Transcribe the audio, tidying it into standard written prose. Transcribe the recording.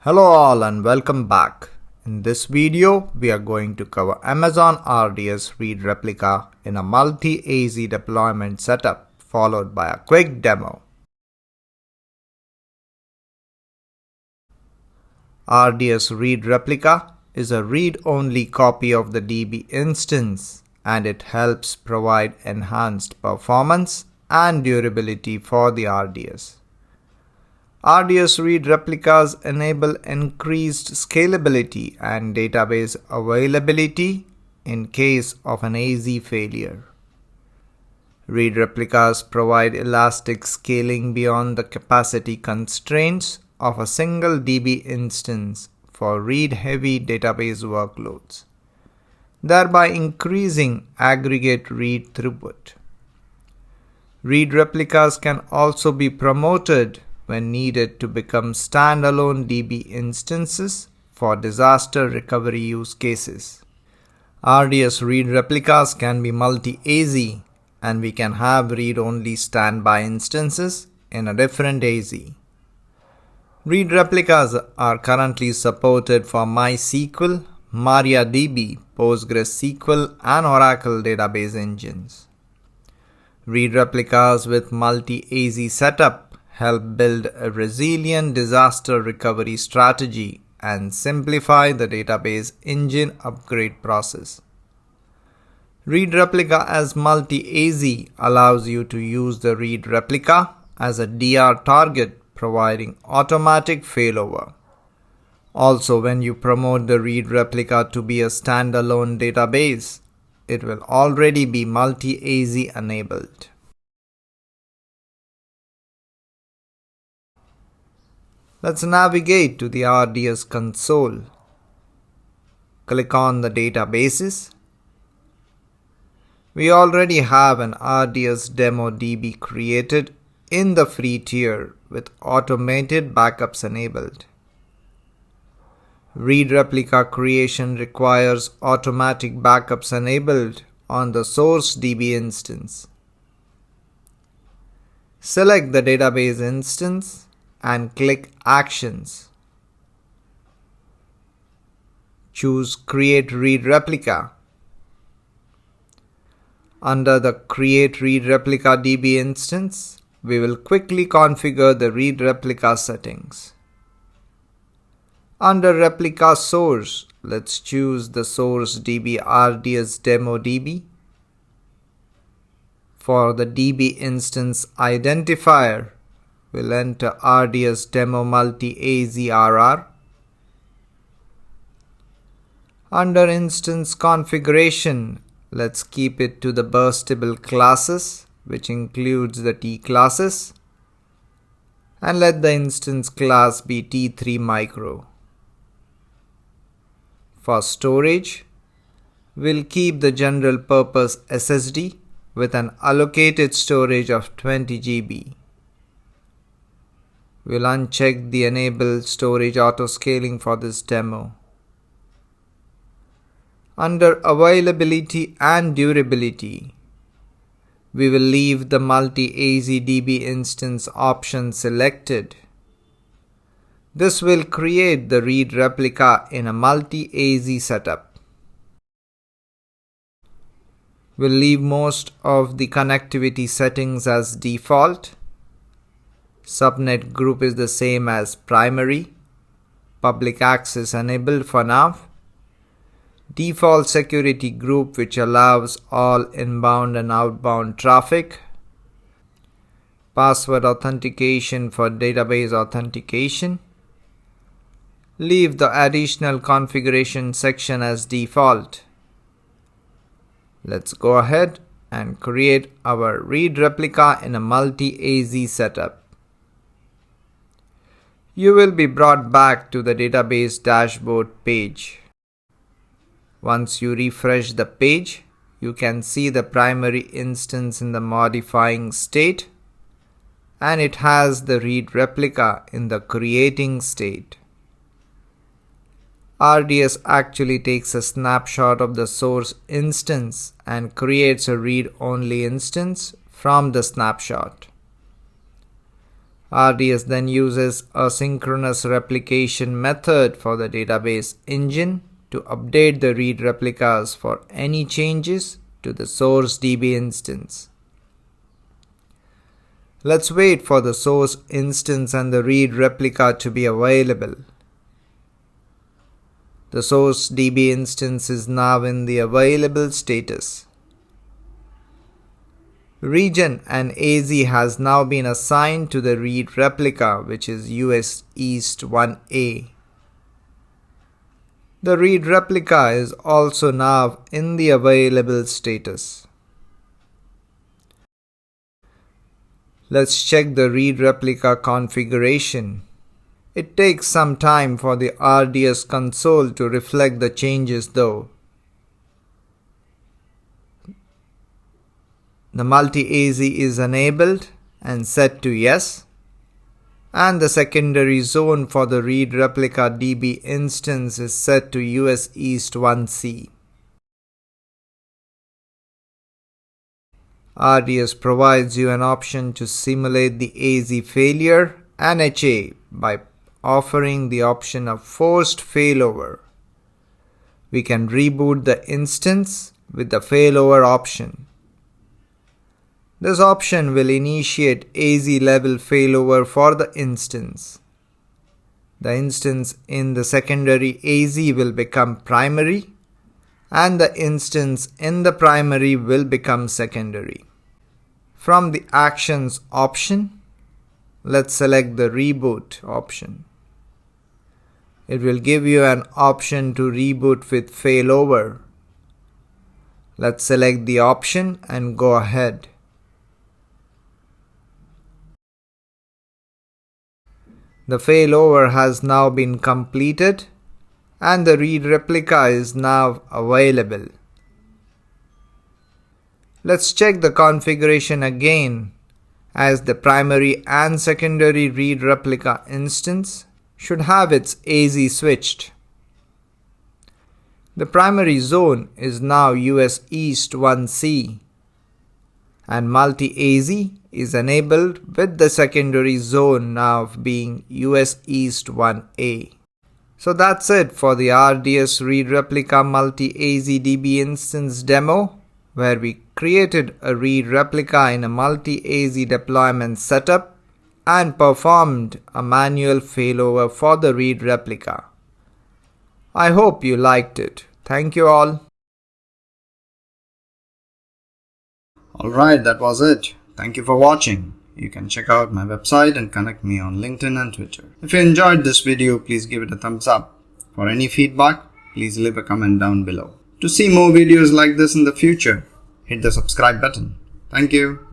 Hello all and welcome back. In this video, we are going to cover Amazon RDS Read Replica in a multi-AZ deployment setup, followed by a quick demo. RDS Read Replica is a read-only copy of the DB instance, and it helps provide enhanced performance and durability for the RDS. RDS Read Replicas enable increased scalability and database availability in case of an AZ failure. Read Replicas provide elastic scaling beyond the capacity constraints of a single DB instance for read-heavy database workloads, thereby increasing aggregate read throughput. Read Replicas can also be promoted when needed to become standalone DB instances for disaster recovery use cases. RDS Read Replicas can be multi-AZ, and we can have read-only standby instances in a different AZ. Read Replicas are currently supported for MySQL, MariaDB, PostgreSQL, and Oracle database engines. Read Replicas with multi-AZ setup help build a resilient disaster recovery strategy and simplify the database engine upgrade process. Read Replica as multi-AZ allows you to use the Read Replica as a DR target, providing automatic failover. Also, when you promote the Read Replica to be a standalone database, it will already be multi-AZ enabled. Let's navigate to the RDS console. Click on the databases. We already have an RDS demo DB created in the free tier with automated backups enabled. Read Replica creation requires automatic backups enabled on the source DB instance. Select the database instance and click Actions. Choose Create Read Replica. Under the Create Read Replica DB instance, we will quickly configure the Read Replica settings. Under Replica Source, let's choose the source DB RDS Demo DB. For the DB instance identifier, we'll enter RDS Demo Multi-AZ RR. Under Instance Configuration, let's keep it to the burstable classes, which includes the T classes, and let the instance class be T3 Micro. For storage, we'll keep the general purpose SSD with an allocated storage of 20 GB. We'll uncheck the Enable Storage Autoscaling for this demo. Under Availability and Durability, we will leave the Multi-AZ DB instance option selected. This will create the Read Replica in a multi-AZ setup. We'll leave most of the connectivity settings as default. Subnet group is the same as primary. Public access enabled for now. Default security group, which allows all inbound and outbound traffic. Password authentication for database authentication. Leave the additional configuration section as default. Let's go ahead and create our Read Replica in a multi-AZ setup. You will be brought back to the database dashboard page. Once you refresh the page, you can see the primary instance in the modifying state, and it has the Read Replica in the creating state. RDS actually takes a snapshot of the source instance and creates a read-only instance from the snapshot. RDS then uses a synchronous replication method for the database engine to update the read replicas for any changes to the source DB instance. Let's wait for the source instance and the read replica to be available. The source DB instance is now in the available status. Region and AZ has now been assigned to the read replica, which is US East 1A. The read replica is also now in the available status. Let's check the read replica configuration. It takes some time for the RDS console to reflect the changes though. The multi-AZ is enabled and set to yes, and the secondary zone for the read replica DB instance is set to US East 1C. RDS provides you an option to simulate the AZ failure and HA by offering the option of forced failover. We can reboot the instance with the failover option. This option will initiate AZ level failover for the instance. The instance in the secondary AZ will become primary, and the instance in the primary will become secondary. From the Actions option, let's select the Reboot option. It will give you an option to reboot with failover. Let's select the option and go ahead. The failover has now been completed and the read replica is now available. Let's check the configuration again, as the primary and secondary read replica instance should have its AZ switched. The primary zone is now US East 1C and multi-AZ is enabled with the secondary zone now being US East 1A. So that's it for the RDS Read Replica multi-AZ DB instance demo, where we created a read replica in a multi-AZ deployment setup and performed a manual failover for the read replica. I hope you liked it. Thank you all. Alright, that was it. Thank you for watching. You can check out my website and connect me on LinkedIn and Twitter. If you enjoyed this video, please give it a thumbs up. For any feedback, please leave a comment down below. To see more videos like this in the future, hit the subscribe button. Thank you.